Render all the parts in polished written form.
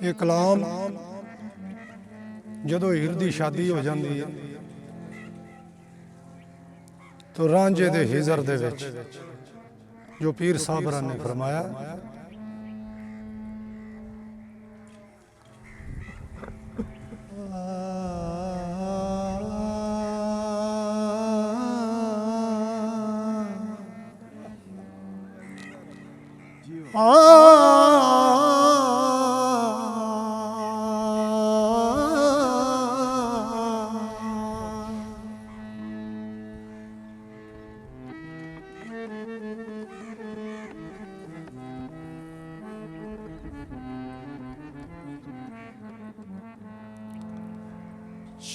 ਇਹ ਕਲਾਮ ਜਦੋਂ ਹੀਰ ਦੀ ਸ਼ਾਦੀ ਹੋ ਜਾਂਦੀ ਹੈ तो रांझे दे हिजर दे विच जो पीर साहबरां ने फरमाया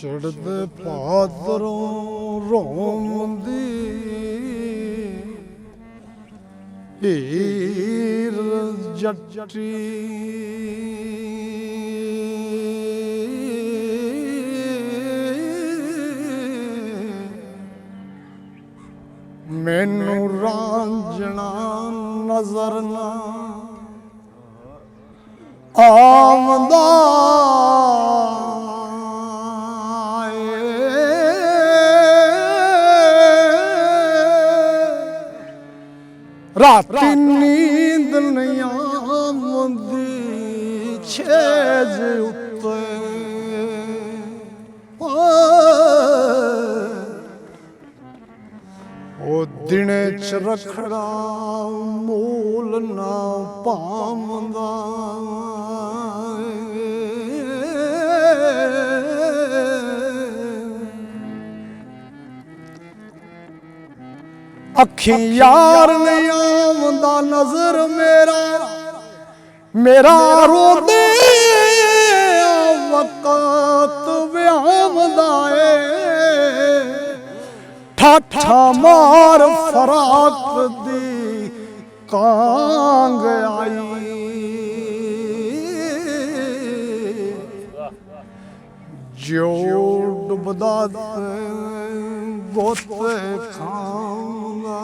चढ़दे भादरों रोंदी हीर जट्टी मैनू रांझना नजर ना आमदा राती नींद नहीं आमदी छेज उत्ते ओ दिने च रखड़ा मूल ना पामदा अखी यार नहीं आमदा नजर मेरा रोदे वक़्त व्यामदा है ठाठा मार फराक दी कांग आई जो डुबदा गोते खाऊंगा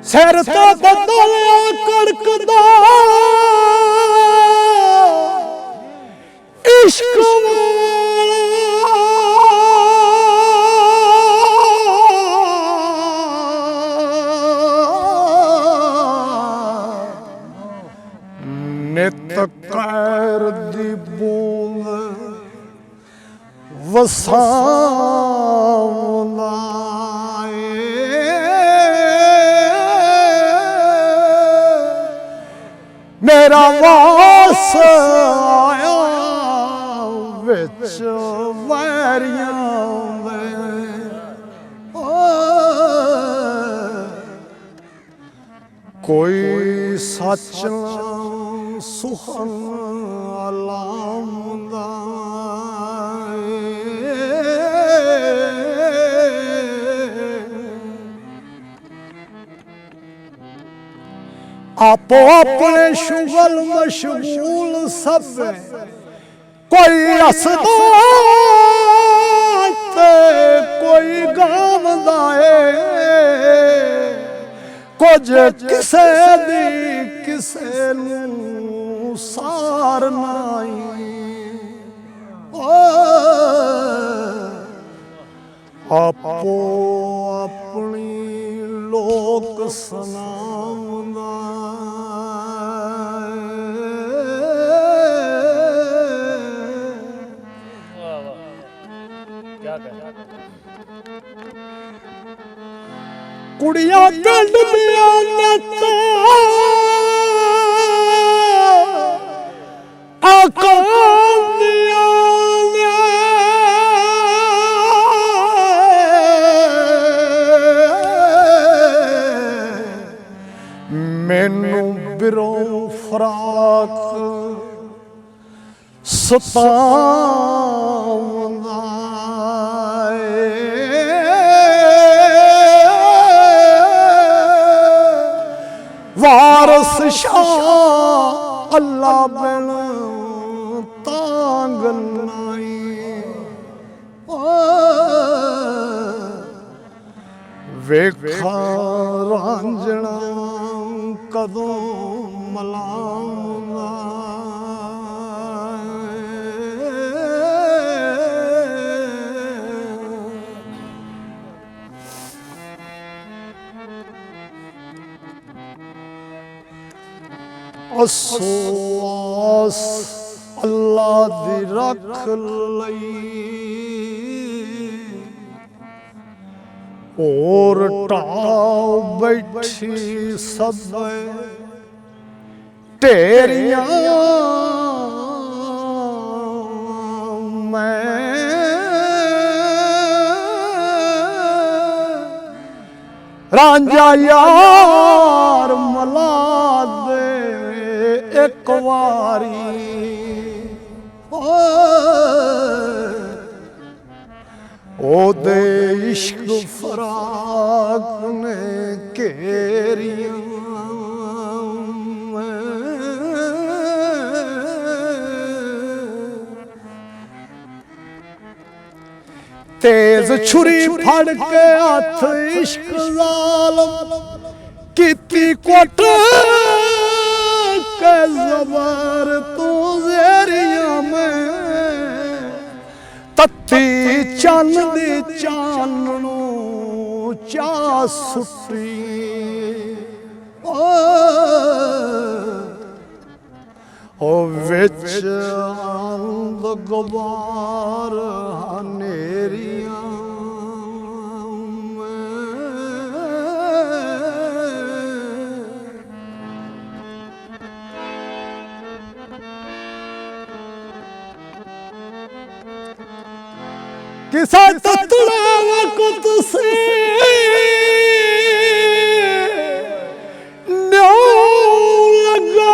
सिर तो बदलिया कड़कदा इश्क नित कैर दी बूंद वसावंदा मेरा वास आया विच वैरियां कोई सच सुहन अलामदा आपो अपने शुगल मशगूल सब कोई हसदा कोई गावदा है कुछ किसे दी किसे नूं सार नाई आपो अपनी लोक सनावंदा कुड़ियां कढ़ दिया आका दिया मैनू बिरों फराक सतावंदा वारस शाह अल्लाह बिन तांग ਗਨਾਈ ਵੇਖਾ ਰਾਂਝਣਾ ਕਦੋਂ ਮਲਾਉਂਦਾ ਅਸਵਾਸ ਅੱਲਾ ਦੀ ਰੱਖ ਲਈ ਹੋਰ ਢਾਉ ਬੈਠੀ ਸਭੇ ਢੇਰੀਆਂ ਮੈਂ ਰਾਂਝਾ ਯਾਰ ਮਲਾ ਦੇ ਇੱਕ ਵਾਰੀ ਉਹਦੇ ਇਸ਼ਕ ਫਰਾਕ ਨੇ ਘੇਰੀਆਂ ਤੇਜ਼ ਛੁਰੀ ਫੜ ਕੇ ਹੱਥ ਇਸ਼ਕ ਜ਼ਾਲਮ ਕੀਤੀ ਕੁੱਟ ਕੇ ਜ਼ਬਰ ਤੂੰ ਜ਼ੇਰੀਆਂ ਮੈਂ ਤੱਤੀ ਚੰਨ ਦੀ ਚਾਨ ਨੂੰ ਚਾਹ ਸੁੱਟੀ ਉਹ ਵਿੱਚ ਆਂਦ ਗੁਬਾਰ ਹਨੇਰੀਆਂ किसा ततला वक़्त से न्यो लगा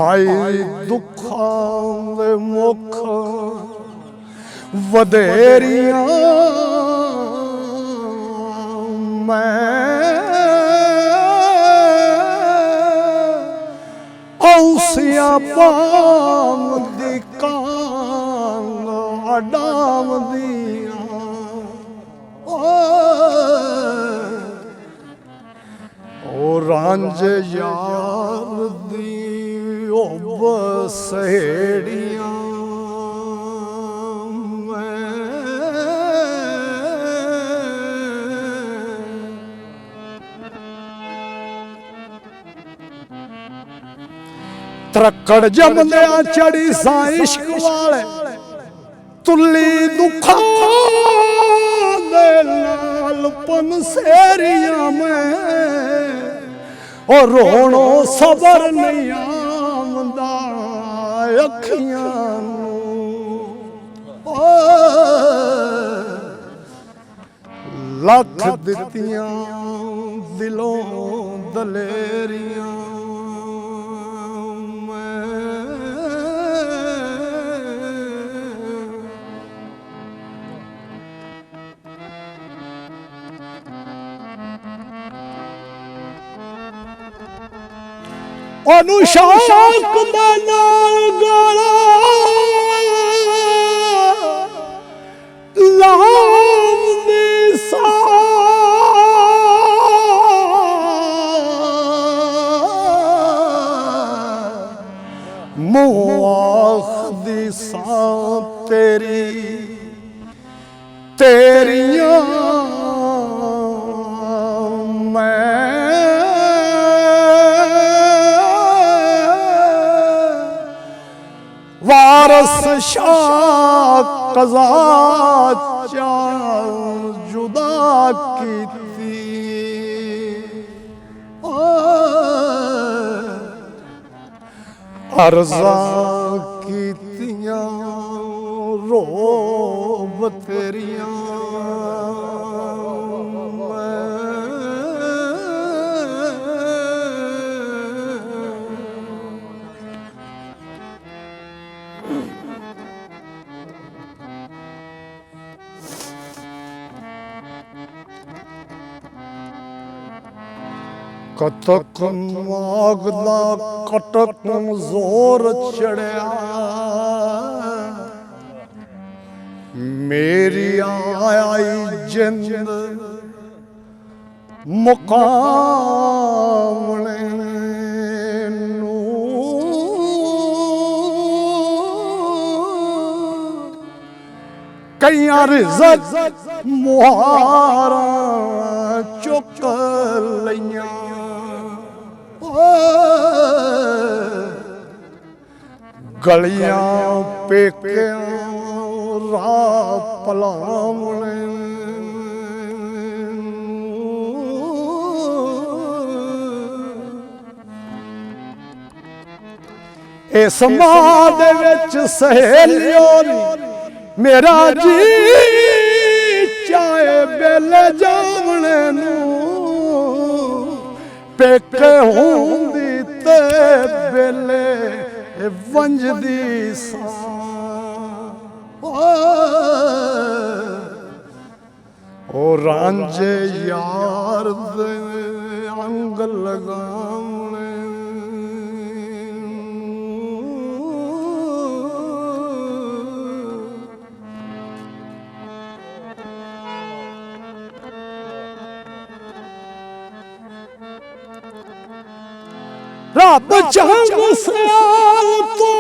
आई दुखां दे मुख वधेरियां मैं औसिया पाम दी कांग अडाम दिया ओ रांझ यार दी ओब सहेड़ियां ਤਰਕੜ ਜੰਮਦਿਆਂ ਚੜੀ ਸਾਂ ਇਸ਼ਕ ਵਾਲੇ ਤੁੱਲੀ ਦੁੱਖਾਂ ਦੇ ਨਾਲ ਪੰਸੇਰੀਆਂ ਮੈਂ ਉਹ ਰੋਣੋ ਸਬਰ ਨਹੀਂ ਆਉਂਦਾ ਅੱਖੀਆਂ ਨੂੰ ਲੱਖ ਦਿੱਤੀਆਂ ਦਿਲੋਂ ਦਲੇਰੀਆਂ ਉਹਨੂੰ ਸ਼ੌਕ ਦਾ ਨਾਲ ਗਾਲਾ ਲਾਉਂਦੀ ਸਾਂ ਮੂੰਹ ਆਖਦੀ ਸਾਂ ਤੇਰੀਆਂ वारस शाह कज़ा जुदा कीती अर्ज़ा कीतियां रोब तेरियां ਕਤਕ ਮਾਗ ਦਾ ਕਟਕ ਜ਼ੋਰ ਚੜਿਆ ਮੇਰੀ ਆਈ ਜਿੰਦ ਮੁਕਾਮਣੇ ਨੂੰ ਕਈਆਂ ਰਿਜ਼ਕ ਮੁਹਾਰਾਂ ਚੁੱਕ ਲਈਆਂ ਗਲੀਆਂ ਪੇਕਿਆਂ ਰਾਹ ਭਲਾਵਣੇ ਇਸ ਮਾਂ ਦੇ ਵਿੱਚ ਸਹੇਲਿਓ ਮੇਰਾ ਜੀ ਚਾਹੇ ਬੇਲੇ ਜਾਵਣੇ ਨੂੰ ਪੇਕੇ ਹੁੰਦੀ ਤੇ ਬੇਲੇ ਵੰਜਦੀ ਸਾਂ ਉਹ ਰਾਂਝੇ ਯਾਰ ਦੇ ਅੰਗ ਲਗਾਵਣੇ ਰੱਬ ਚੰਗ ਸਿਆਲ ਤੋਂ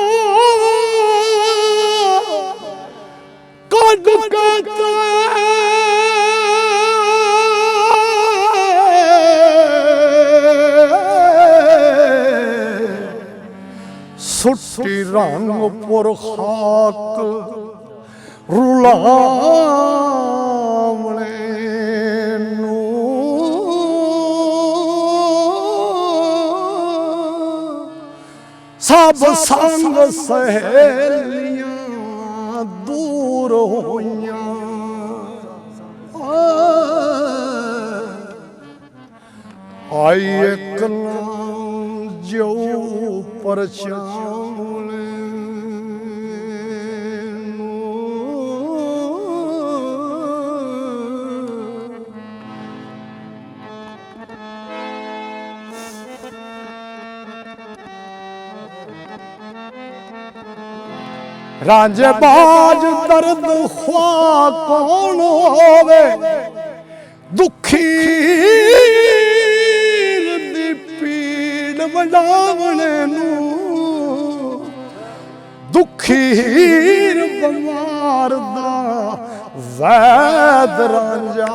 ਕੱਢ ਕੇ ਸੁੱਟੀ ਰੰਗ ਪੁਰ ਖਾਕ ਰੁਲਾਵਣੇ ਸਭ ਸੰਗ ਸਹੇਲੀਆਂ ਦੂਰ ਹੋਈਆਂ ਆਈ ਇੱਕ ਨਾਮ ਜੋ ਪਰਛਾਉਣੇ ਰਾਂਝੇ ਬਾਜ ਦਰਦ ਖਵਾ ਕੌਣ ਹੋਵੇ ਦੁਖੀ ਦੀ ਪੀੜ ਵਡਾਵਣੇ ਨੂੰ ਦੁਖੀ ਬਿਮਾਰ ਦਾ ਵੈਦ ਰਾਂਝਾ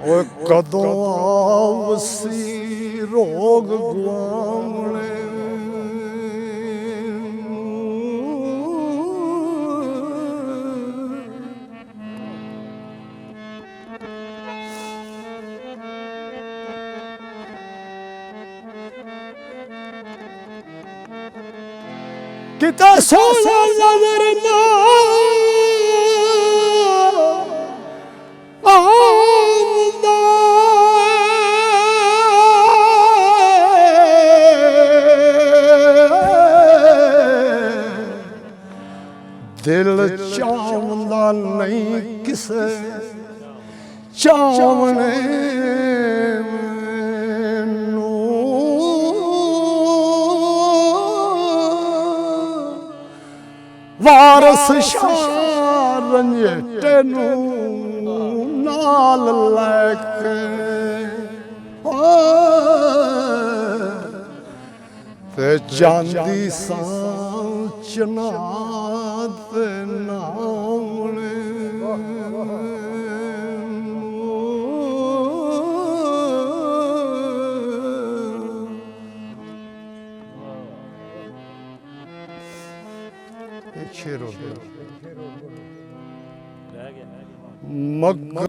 ਓਏ ਕਦੋਂ ਆਵਸੀ ਰੋਗ ਗੁਆਵਣੇ ਕਿਤੇ ਸੋਹਣਾ ਨਜ਼ਰ ਨਾ ਆਉਂਦਾ ਦਿਲ ਚਾਹੁੰਦਾ ਨਹੀਂ ਕਿਸੇ ਚਾਵਣੇ ਵਾਰਸ ਸ਼ਾਹ ਰੰਝੇਟੇ ਨੂੰ ਨਾਲ ਲੈ ਕੇ ਤੇ ਜਾਂਦੀ ਸਾਂ ਚਨਾਹ ਤੇ ਨਾਵਣੇ ਸ਼ੇਰ ਹੋ ਗਿਆ ਮਗ